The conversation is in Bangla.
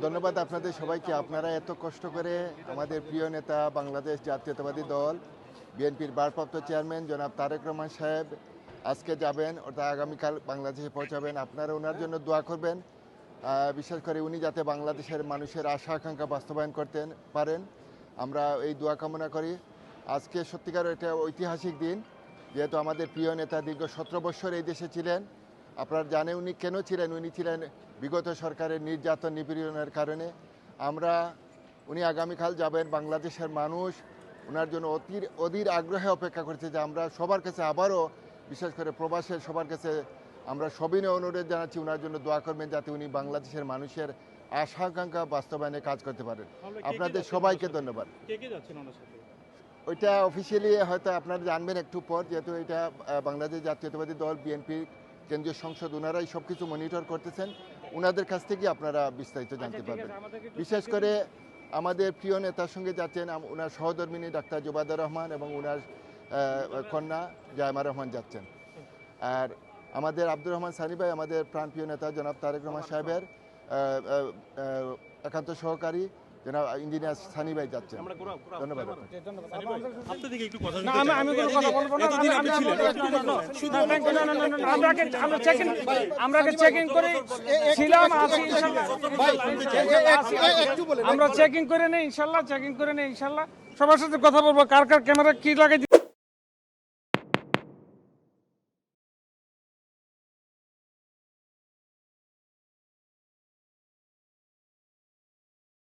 ধন্যবাদ আপনাদের সবাইকে। আপনারা এত কষ্ট করে আমাদের প্রিয় নেতা বাংলাদেশ জাতীয়তাবাদী দল বিএনপির ভারপ্রাপ্ত চেয়ারম্যান জনাব তারেক রহমান সাহেব আজকে যাবেন, অর্থাৎ আগামীকাল বাংলাদেশে পৌঁছাবেন। আপনারা ওনার জন্য দোয়া করবেন, বিশেষ করে উনি যাতে বাংলাদেশের মানুষের আশা আকাঙ্ক্ষা বাস্তবায়ন করতে পারেন, আমরা এই দোয়া কামনা করি। আজকে সত্যিকার একটা ঐতিহাসিক দিন, যেহেতু আমাদের প্রিয় নেতা দীর্ঘ 17 বছর এই দেশে ছিলেন। আপনারা জানেন উনি কেন ছিলেন। উনি ছিলেন বিগত সরকারের নির্যাতন নিপীড়নের কারণে। উনি আগামীকাল যাবেন। বাংলাদেশের মানুষ ওনার জন্য অধীর আগ্রহে অপেক্ষা করছে, যে আমরা সবার কাছে আবারও, বিশেষ করে প্রবাসের সবার কাছে আমরা সবিনয় অনুরোধ জানাচ্ছি ওনার জন্য দোয়া করবেন, যাতে উনি বাংলাদেশের মানুষের আশা আকাঙ্ক্ষা বাস্তবায়নে কাজ করতে পারেন। আপনাদের সবাইকে ধন্যবাদ। ওইটা অফিসিয়ালি হয়তো আপনারা জানবেন একটু পর, যেহেতু এটা বাংলাদেশ জাতীয়তাবাদী দল বিএনপি কেন্দ্রীয় সংসদ, ওনারাই সব কিছু মনিটর করতেছেন। ওনাদের কাছ থেকে আপনারা বিস্তারিত জানতে পারবেন। বিশেষ করে আমাদের প্রিয় নেতার সঙ্গে যাচ্ছেন ওনার সহধর্মিনী ডাক্তার জুবাইদা রহমান এবং ওনার কন্যা জায়মা রহমান যাচ্ছেন। আর আমাদের আব্দুর রহমান সানি ভাই, আমাদের প্রাণপ্রিয় নেতা জনাব তারেক রহমান সাহেবের একান্ত সহকারী জনাব ইঞ্জিনিয়ার সানি ভাই যাচ্ছেন। ধন্যবাদ। আমরা চেকিং করে নেই ইনশাল্লাহ, সবার সাথে কথা বলবো, কার কার ক্যামেরা কি লাগাই